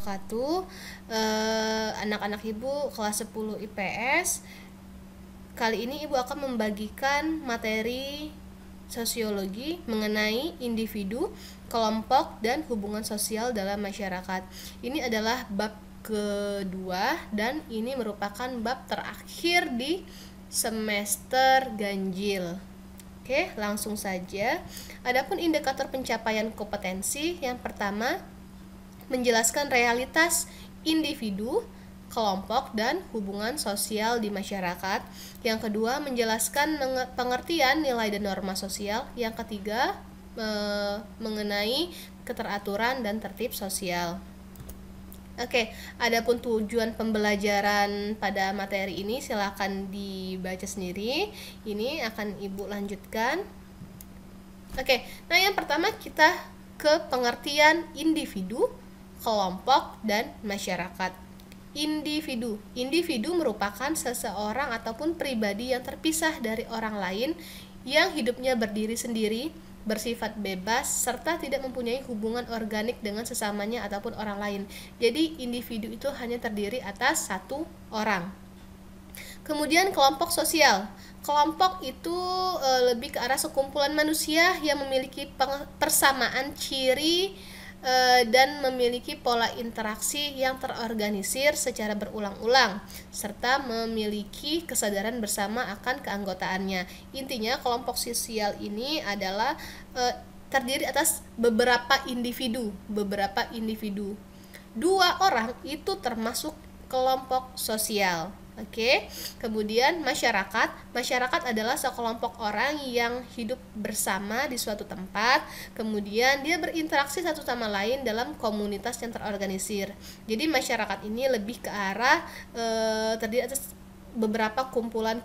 wabarakatuh. Anak-anak Ibu kelas 10 IPS. Kali ini Ibu akan membagikan materi sosiologi mengenai individu, kelompok, dan hubungan sosial dalam masyarakat. Ini adalah bab kedua dan ini merupakan bab terakhir di semester ganjil. Oke, langsung saja. Adapun indikator pencapaian kompetensi, yang pertama menjelaskan realitas individu, kelompok, dan hubungan sosial di masyarakat. Yang kedua, menjelaskan pengertian nilai dan norma sosial. Yang ketiga, mengenai keteraturan dan tertib sosial. Oke, adapun tujuan pembelajaran pada materi ini silakan dibaca sendiri. Ini akan Ibu lanjutkan. Oke, nah yang pertama kita ke pengertian individu, kelompok, dan masyarakat. Individu merupakan seseorang ataupun pribadi yang terpisah dari orang lain yang hidupnya berdiri sendiri, bersifat bebas, serta tidak mempunyai hubungan organik dengan sesamanya ataupun orang lain. Jadi individu itu hanya terdiri atas satu orang. Kemudian kelompok sosial. Kelompok itu lebih ke arah sekumpulan manusia yang memiliki persamaan ciri dan memiliki pola interaksi yang terorganisir secara berulang-ulang serta memiliki kesadaran bersama akan keanggotaannya. Intinya kelompok sosial ini adalah terdiri atas beberapa individu. Dua orang itu termasuk kelompok sosial. Oke. Kemudian masyarakat adalah sekelompok orang yang hidup bersama di suatu tempat, kemudian dia berinteraksi satu sama lain dalam komunitas yang terorganisir. Jadi masyarakat ini lebih ke arah terdiri atas beberapa kumpulan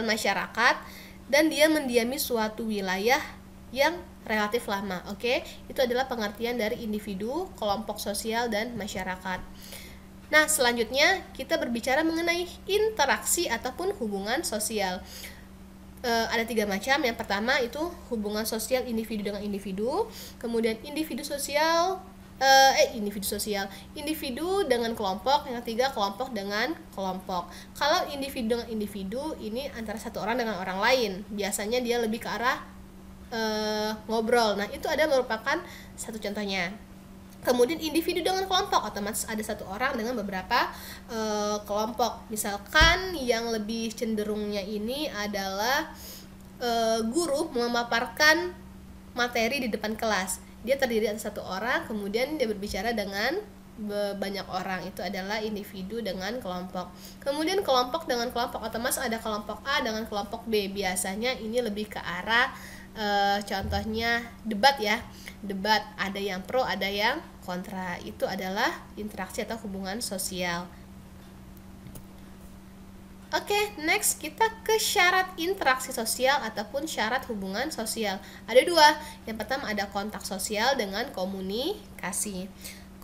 masyarakat dan dia mendiami suatu wilayah yang relatif lama. Oke, itu adalah pengertian dari individu, kelompok sosial, dan masyarakat. Nah, selanjutnya kita berbicara mengenai interaksi ataupun hubungan sosial. Ada 3 macam. Yang pertama itu hubungan sosial individu dengan individu, kemudian individu dengan kelompok, yang ketiga kelompok dengan kelompok. Kalau individu dengan individu ini antara satu orang dengan orang lain, biasanya dia lebih ke arah ngobrol. Nah, itu merupakan satu contohnya. Kemudian individu dengan kelompok, otomatis ada satu orang dengan beberapa kelompok. Misalkan yang lebih cenderungnya ini adalah guru memaparkan materi di depan kelas. Dia terdiri atas satu orang, kemudian dia berbicara dengan banyak orang. Itu adalah individu dengan kelompok. Kemudian kelompok dengan kelompok, otomatis ada kelompok A dengan kelompok B. Biasanya ini lebih ke arah contohnya debat ya. Debat, ada yang pro, ada yang kontra. Itu adalah interaksi atau hubungan sosial. Oke, next kita ke syarat interaksi sosial ataupun syarat hubungan sosial. Ada 2. Yang pertama ada kontak sosial dengan komunikasi.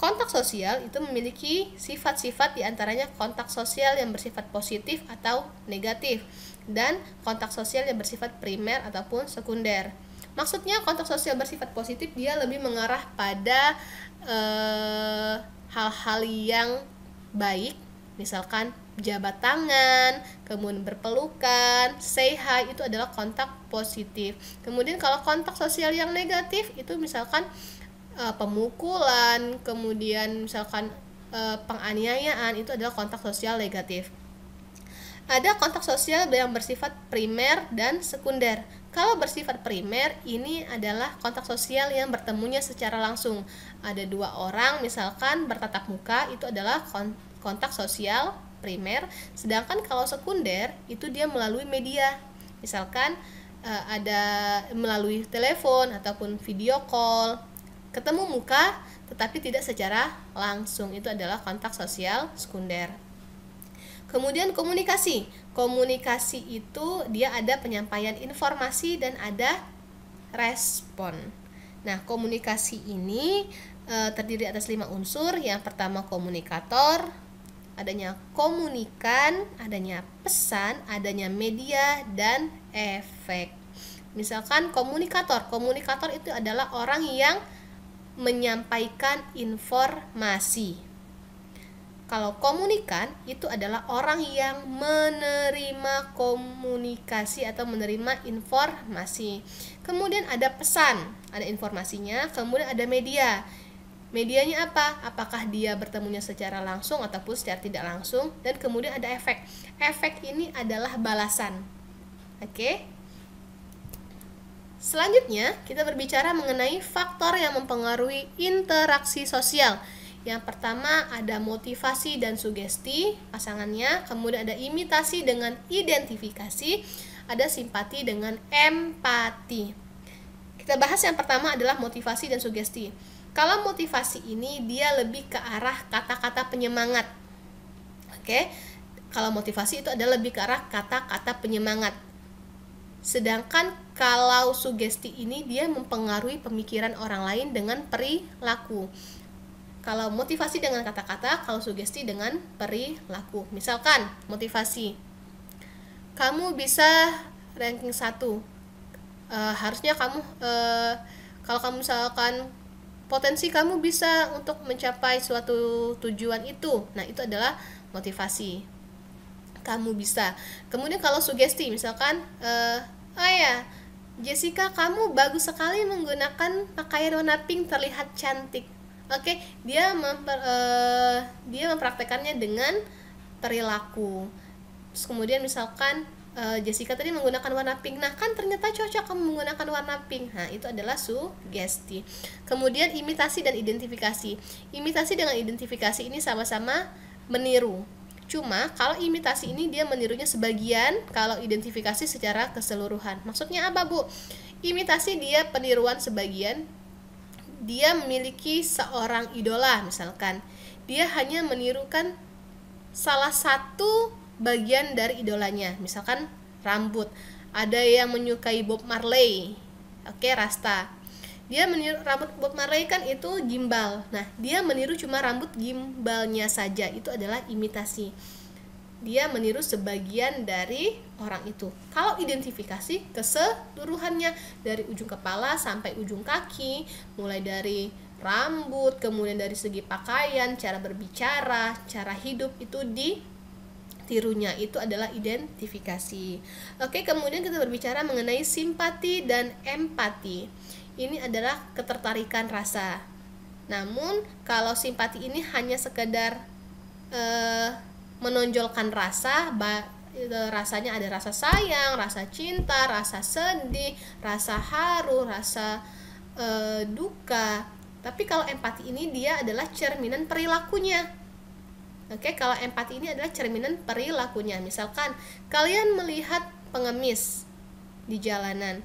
Kontak sosial itu memiliki sifat-sifat, diantaranya kontak sosial yang bersifat positif atau negatif, dan kontak sosial yang bersifat primer ataupun sekunder. Maksudnya kontak sosial bersifat positif dia lebih mengarah pada hal-hal yang baik, misalkan jabat tangan, kemudian berpelukan, say hi, itu adalah kontak positif. Kemudian kalau kontak sosial yang negatif itu misalkan pemukulan, kemudian misalkan penganiayaan, itu adalah kontak sosial negatif. Ada kontak sosial yang bersifat primer dan sekunder. Kalau bersifat primer, ini adalah kontak sosial yang bertemunya secara langsung. Ada 2 orang misalkan bertatap muka, itu adalah kontak sosial primer. Sedangkan kalau sekunder, itu dia melalui media. Misalkan ada melalui telepon ataupun video call, ketemu muka tetapi tidak secara langsung. Itu adalah kontak sosial sekunder. Kemudian komunikasi. Komunikasi itu dia ada penyampaian informasi dan ada respon. Nah, komunikasi ini terdiri atas 5 unsur. Yang pertama komunikator, adanya komunikan, adanya pesan, adanya media, dan efek. Misalkan komunikator itu adalah orang yang menyampaikan informasi. Kalau komunikan itu adalah orang yang menerima komunikasi atau menerima informasi. Kemudian ada pesan, ada informasinya, kemudian ada media. Medianya apa? Apakah dia bertemunya secara langsung ataupun secara tidak langsung, dan kemudian ada efek. Efek ini adalah balasan. Oke? Selanjutnya, kita berbicara mengenai faktor yang mempengaruhi interaksi sosial. Yang pertama ada motivasi dan sugesti pasangannya, kemudian ada imitasi dengan identifikasi, ada simpati dengan empati. Kita bahas yang pertama adalah motivasi dan sugesti. Kalau motivasi ini dia lebih ke arah kata-kata penyemangat. Oke. Kalau motivasi itu adalah lebih ke arah kata-kata penyemangat. Sedangkan kalau sugesti ini dia mempengaruhi pemikiran orang lain dengan perilaku. Kalau motivasi dengan kata-kata, kalau sugesti dengan perilaku. Misalkan motivasi, kamu bisa ranking 1. Harusnya kamu kalau kamu misalkan potensi kamu bisa untuk mencapai suatu tujuan itu. Nah, itu adalah motivasi. Kamu bisa. Kemudian kalau sugesti, misalkan Jessica, kamu bagus sekali menggunakan pakaian warna pink, terlihat cantik. Oke, dia mempraktekannya dengan perilaku. Terus kemudian misalkan Jessica tadi menggunakan warna pink, nah kan ternyata cocok kamu menggunakan warna pink. Nah, itu adalah sugesti. Kemudian imitasi dan identifikasi. Imitasi dengan identifikasi ini sama-sama meniru. Cuma kalau imitasi ini dia menirunya sebagian, kalau identifikasi secara keseluruhan. Maksudnya apa, Bu? Imitasi dia peniruan sebagian. Dia memiliki seorang idola misalkan. Dia hanya menirukan salah satu bagian dari idolanya, misalkan rambut. Ada yang menyukai Bob Marley. Oke, rasta. Dia meniru rambut Bob Marley kan itu gimbal. Nah, dia meniru cuma rambut gimbalnya saja. Itu adalah imitasi. Dia meniru sebagian dari orang itu. Kalau identifikasi keseluruhannya dari ujung kepala sampai ujung kaki, mulai dari rambut, kemudian dari segi pakaian, cara berbicara, cara hidup itu ditirunya. Itu adalah identifikasi. Oke, kemudian kita berbicara mengenai simpati dan empati. Ini adalah ketertarikan rasa. Namun kalau simpati ini hanya sekedar menonjolkan rasa, rasanya ada rasa sayang, rasa cinta, rasa sedih, rasa haru, rasa duka. Tapi kalau empati ini dia adalah cerminan perilakunya. Oke, kalau empati ini adalah cerminan perilakunya. Misalkan kalian melihat pengemis di jalanan.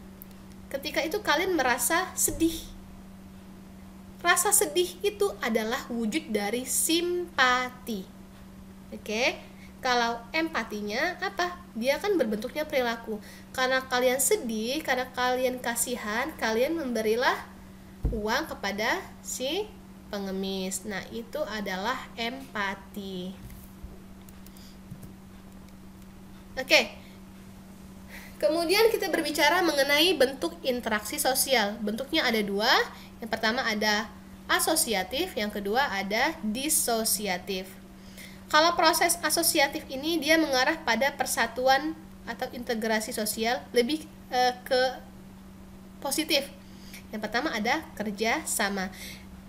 Ketika itu kalian merasa sedih. Rasa sedih itu adalah wujud dari simpati. Oke, kalau empatinya apa? Dia kan berbentuknya perilaku. Karena kalian sedih, karena kalian kasihan, kalian memberilah uang kepada si pengemis. Nah, itu adalah empati. Oke. Kemudian kita berbicara mengenai bentuk interaksi sosial. Bentuknya ada 2. Yang pertama ada asosiatif, yang kedua ada disosiatif. Kalau proses asosiatif ini dia mengarah pada persatuan atau integrasi sosial, lebih ke positif. Yang pertama ada kerja sama,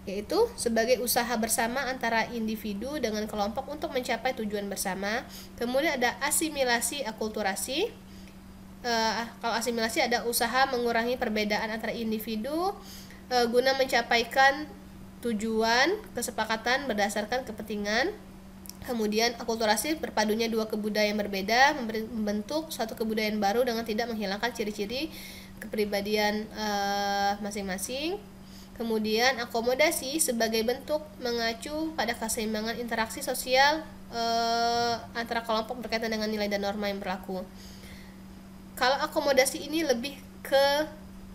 yaitu sebagai usaha bersama antara individu dengan kelompok untuk mencapai tujuan bersama. Kemudian ada asimilasi akulturasi. Kalau asimilasi ada usaha mengurangi perbedaan antara individu guna mencapaikan tujuan kesepakatan berdasarkan kepentingan. Kemudian akulturasi berpadunya 2 kebudayaan yang berbeda membentuk suatu kebudayaan baru dengan tidak menghilangkan ciri-ciri kepribadian masing-masing. Kemudian akomodasi sebagai bentuk mengacu pada keseimbangan interaksi sosial antara kelompok berkaitan dengan nilai dan norma yang berlaku. Kalau akomodasi ini lebih ke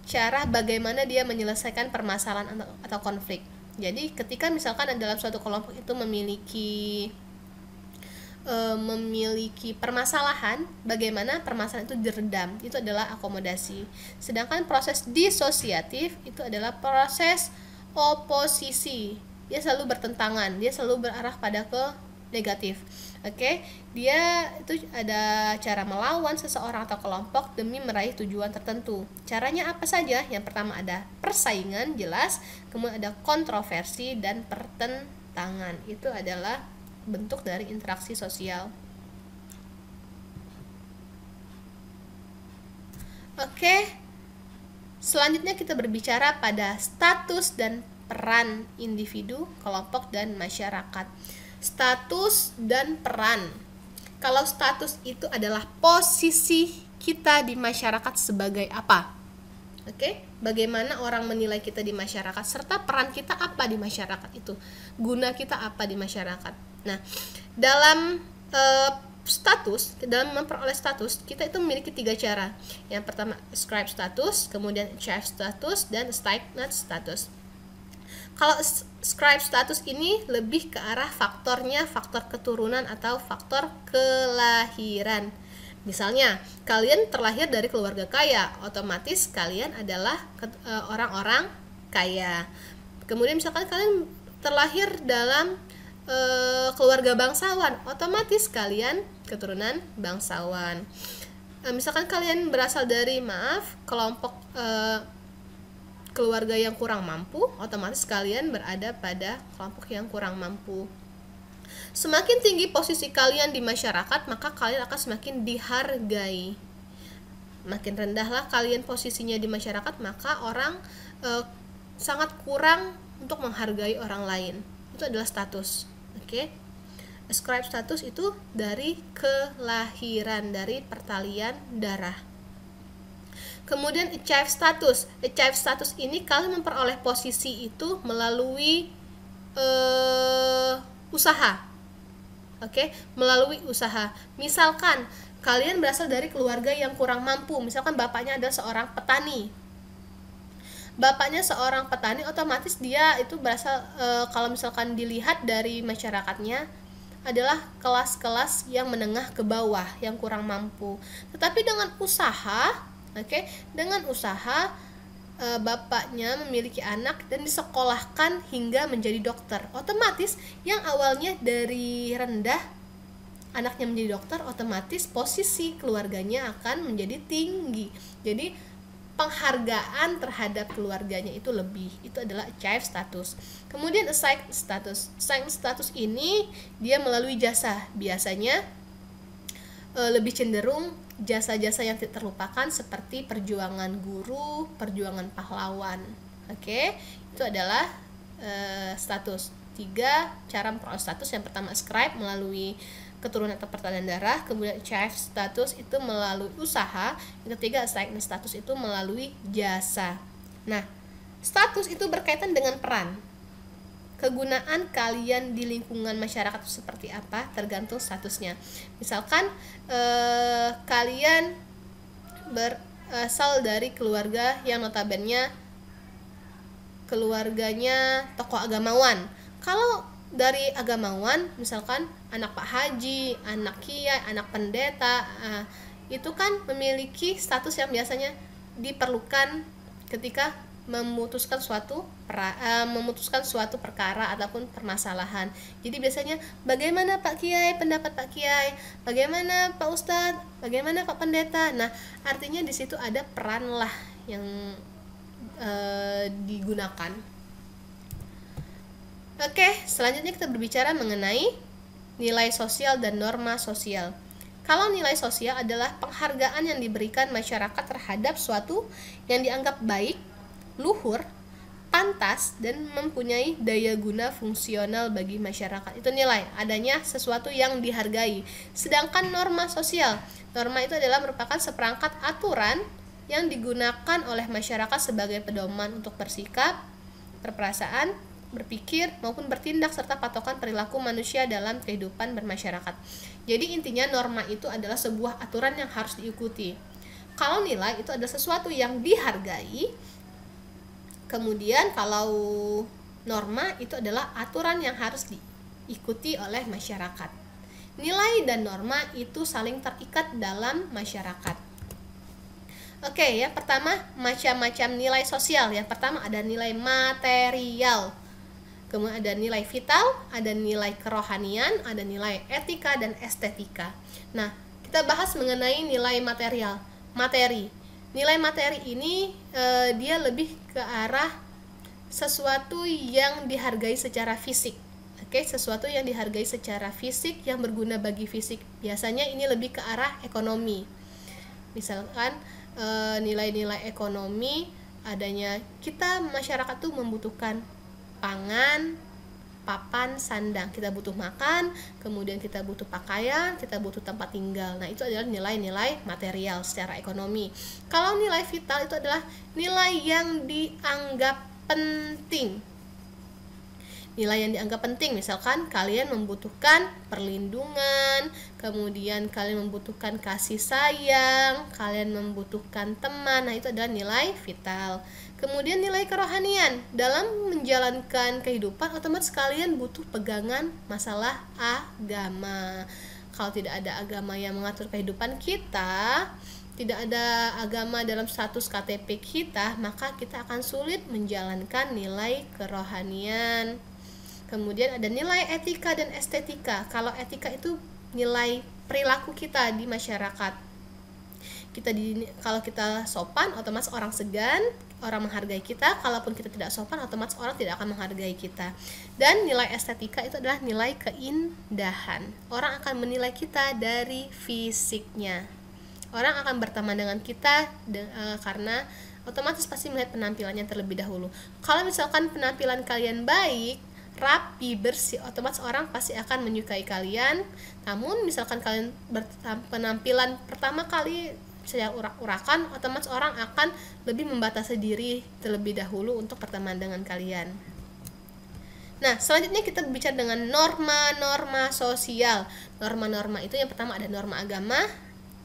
cara bagaimana dia menyelesaikan permasalahan atau konflik. Jadi ketika misalkan dalam suatu kelompok itu memiliki permasalahan, bagaimana permasalahan itu diredam, itu adalah akomodasi. Sedangkan proses disosiatif itu adalah proses oposisi, dia selalu bertentangan, dia selalu berarah pada ke negatif. Oke, dia itu ada cara melawan seseorang atau kelompok demi meraih tujuan tertentu. Caranya apa saja? Yang pertama ada persaingan, jelas, kemudian ada kontroversi dan pertentangan. Itu adalah bentuk dari interaksi sosial. Oke, selanjutnya kita berbicara pada status dan peran individu, kelompok, dan masyarakat. Status dan peran. Kalau status itu adalah posisi kita di masyarakat sebagai apa? Oke, bagaimana orang menilai kita di masyarakat, serta peran kita apa di masyarakat itu, guna kita apa di masyarakat. Nah, dalam status, dalam memperoleh status, kita itu memiliki 3 cara. Yang pertama, ascribe status, kemudian achieve status, dan stagnant status. Kalau ascribe status ini lebih ke arah faktornya, faktor keturunan atau faktor kelahiran. Misalnya, kalian terlahir dari keluarga kaya, otomatis kalian adalah orang-orang kaya. Kemudian misalkan kalian terlahir dalam keluarga bangsawan, otomatis kalian keturunan bangsawan. Misalkan kalian berasal dari kelompok keluarga yang kurang mampu, otomatis kalian berada pada kelompok yang kurang mampu. Semakin tinggi posisi kalian di masyarakat, maka kalian akan semakin dihargai. Makin rendahlah kalian posisinya di masyarakat, maka orang sangat kurang untuk menghargai orang lain. Itu adalah status. Oke. Ascribe status itu dari kelahiran, dari pertalian darah. Kemudian achieve status. Achieve status ini kalian memperoleh posisi itu melalui usaha. Oke, melalui usaha. Misalkan kalian berasal dari keluarga yang kurang mampu, misalkan bapaknya adalah seorang petani. Bapaknya seorang petani, otomatis dia itu berasal kalau misalkan dilihat dari masyarakatnya adalah kelas-kelas yang menengah ke bawah, yang kurang mampu. Tetapi dengan usaha, dengan usaha bapaknya memiliki anak dan disekolahkan hingga menjadi dokter. Otomatis yang awalnya dari rendah, anaknya menjadi dokter, otomatis posisi keluarganya akan menjadi tinggi. Jadi penghargaan terhadap keluarganya itu lebih. Itu adalah achieve status. Kemudian assign status. Assign status ini dia melalui jasa. Biasanya lebih cenderung jasa-jasa yang tidak terlupakan seperti perjuangan guru, perjuangan pahlawan. Itu adalah status. 3 cara memperoleh status. Yang pertama ascribe melalui keturunan atau pertalian darah, kemudian achieve status itu melalui usaha, yang ketiga assign status itu melalui jasa. Nah, status itu berkaitan dengan peran. Kegunaan kalian di lingkungan masyarakat itu seperti apa tergantung statusnya. Misalkan kalian berasal dari keluarga yang notabene keluarganya tokoh agamawan. Kalau dari agamawan, misalkan anak Pak Haji, anak Kiai, anak pendeta, itu kan memiliki status yang biasanya diperlukan ketika memutuskan suatu perkara ataupun permasalahan. Jadi biasanya bagaimana Pak Kiai, pendapat Pak Kiai, bagaimana Pak Ustadz, bagaimana Pak Pendeta. Nah, artinya di situ ada peran lah yang digunakan. Selanjutnya kita berbicara mengenai nilai sosial dan norma sosial. Kalau nilai sosial adalah penghargaan yang diberikan masyarakat terhadap suatu yang dianggap baik, luhur, pantas, dan mempunyai daya guna fungsional bagi masyarakat. Itu nilai, adanya sesuatu yang dihargai. Sedangkan norma sosial, norma itu adalah merupakan seperangkat aturan yang digunakan oleh masyarakat sebagai pedoman untuk bersikap, berperasaan, berpikir, maupun bertindak, serta patokan perilaku manusia dalam kehidupan bermasyarakat. Jadi intinya norma itu adalah sebuah aturan yang harus diikuti. Kalau nilai itu adalah sesuatu yang dihargai. Kemudian kalau norma itu adalah aturan yang harus diikuti oleh masyarakat. Nilai dan norma itu saling terikat dalam masyarakat. Oke, yang pertama macam-macam nilai sosial. Yang pertama ada nilai material. Kemudian ada nilai vital, ada nilai kerohanian, ada nilai etika dan estetika. Nah, kita bahas mengenai nilai material. Materi. Nilai materi ini dia lebih ke arah sesuatu yang dihargai secara fisik. Oke, sesuatu yang dihargai secara fisik yang berguna bagi fisik. Biasanya ini lebih ke arah ekonomi. Misalkan nilai-nilai ekonomi adanya kita masyarakat tuh membutuhkan pangan, papan, sandang. Kita butuh makan, kemudian kita butuh pakaian, kita butuh tempat tinggal. Nah, itu adalah nilai-nilai material secara ekonomi. Kalau nilai vital itu adalah nilai yang dianggap penting. Nilai yang dianggap penting, misalkan kalian membutuhkan perlindungan, kemudian kalian membutuhkan kasih sayang, kalian membutuhkan teman. Nah, itu adalah nilai vital. Kemudian nilai kerohanian, dalam menjalankan kehidupan otomatis kalian butuh pegangan masalah agama. Kalau tidak ada agama yang mengatur kehidupan kita, tidak ada agama dalam status KTP kita, maka kita akan sulit menjalankan nilai kerohanian. Kemudian ada nilai etika dan estetika. Kalau etika itu nilai perilaku kita di masyarakat. Kalau kita sopan, otomatis orang segan, orang menghargai kita. Kalaupun kita tidak sopan, otomatis orang tidak akan menghargai kita. Dan nilai estetika itu adalah nilai keindahan. Orang akan menilai kita dari fisiknya. Orang akan berteman dengan kita karena otomatis pasti melihat penampilannya terlebih dahulu. Kalau misalkan penampilan kalian baik, rapi, bersih, otomatis orang pasti akan menyukai kalian. Namun misalkan kalian penampilan pertama kali saya urak-urakan, otomatis orang akan lebih membatasi diri terlebih dahulu untuk berteman dengan kalian. Nah, selanjutnya kita berbicara dengan norma-norma sosial. Norma-norma itu yang pertama ada norma agama,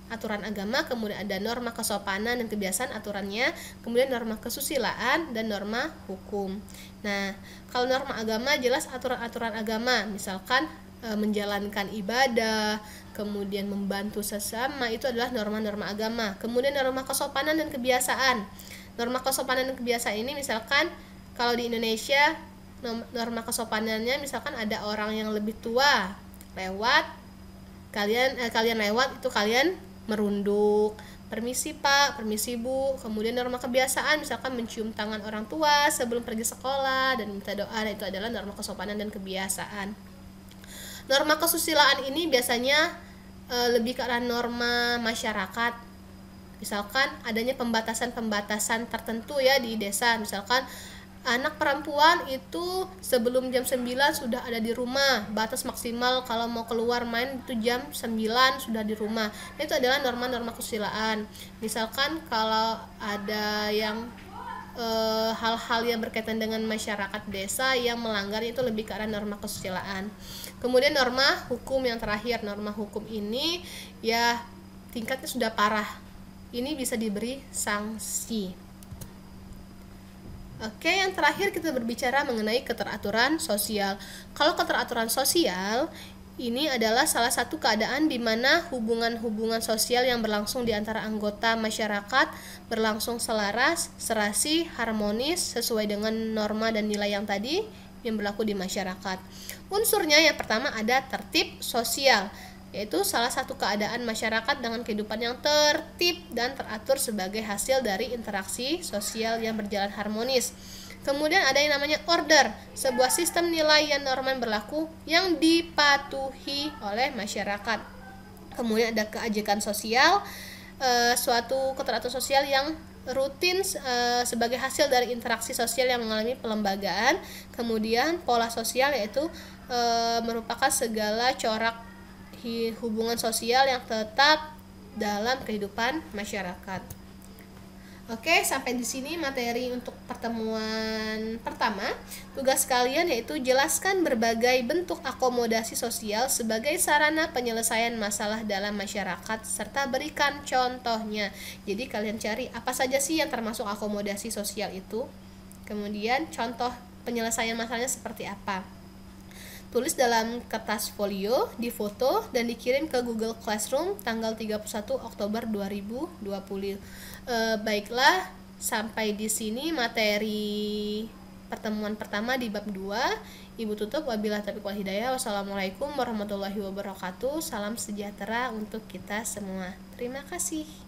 aturan agama, kemudian ada norma kesopanan dan kebiasaan aturannya, kemudian norma kesusilaan dan norma hukum. Nah, kalau norma agama jelas aturan-aturan agama, misalkan menjalankan ibadah, kemudian membantu sesama, itu adalah norma-norma agama. Kemudian norma kesopanan dan kebiasaan. Norma kesopanan dan kebiasaan ini misalkan kalau di Indonesia norma kesopanannya misalkan ada orang yang lebih tua lewat, kalian lewat itu kalian merunduk, permisi Pak, permisi Bu. Kemudian norma kebiasaan misalkan mencium tangan orang tua sebelum pergi sekolah dan minta doa. Itu adalah norma kesopanan dan kebiasaan. Norma kesusilaan ini biasanya lebih ke arah norma masyarakat. Misalkan adanya pembatasan-pembatasan tertentu ya di desa. Misalkan anak perempuan itu sebelum jam 9 sudah ada di rumah. Batas maksimal kalau mau keluar main itu jam 9 sudah di rumah. Itu adalah norma-norma kesusilaan. Misalkan kalau ada yang hal-hal yang berkaitan dengan masyarakat desa yang melanggar, itu lebih ke arah norma kesusilaan. Kemudian norma hukum yang terakhir. Norma hukum ini ya tingkatnya sudah parah. Ini bisa diberi sanksi. Oke, yang terakhir kita berbicara mengenai keteraturan sosial. Kalau keteraturan sosial ini adalah salah satu keadaan di mana hubungan-hubungan sosial yang berlangsung di antara anggota masyarakat berlangsung selaras, serasi, harmonis sesuai dengan norma dan nilai yang tadi yang berlaku di masyarakat. Unsurnya yang pertama ada tertib sosial, yaitu salah satu keadaan masyarakat dengan kehidupan yang tertib dan teratur sebagai hasil dari interaksi sosial yang berjalan harmonis. Kemudian ada yang namanya order, sebuah sistem nilai yang norma yang berlaku yang dipatuhi oleh masyarakat. Kemudian ada keajekan sosial, suatu keteraturan sosial yang rutin sebagai hasil dari interaksi sosial yang mengalami pelembagaan. Kemudian pola sosial yaitu merupakan segala corak hubungan sosial yang tetap dalam kehidupan masyarakat. Oke, sampai di sini materi untuk pertemuan pertama. Tugas kalian yaitu jelaskan berbagai bentuk akomodasi sosial sebagai sarana penyelesaian masalah dalam masyarakat serta berikan contohnya. Jadi kalian cari apa saja sih yang termasuk akomodasi sosial itu. Kemudian contoh penyelesaian masalahnya seperti apa. tulis dalam kertas folio, difoto, dan dikirim ke Google Classroom tanggal 31 Oktober 2020. Baiklah, sampai di sini materi pertemuan pertama di bab 2. Ibu tutup, wabillahi taufiq wal hidayah. Wassalamualaikum warahmatullahi wabarakatuh. Salam sejahtera untuk kita semua. Terima kasih.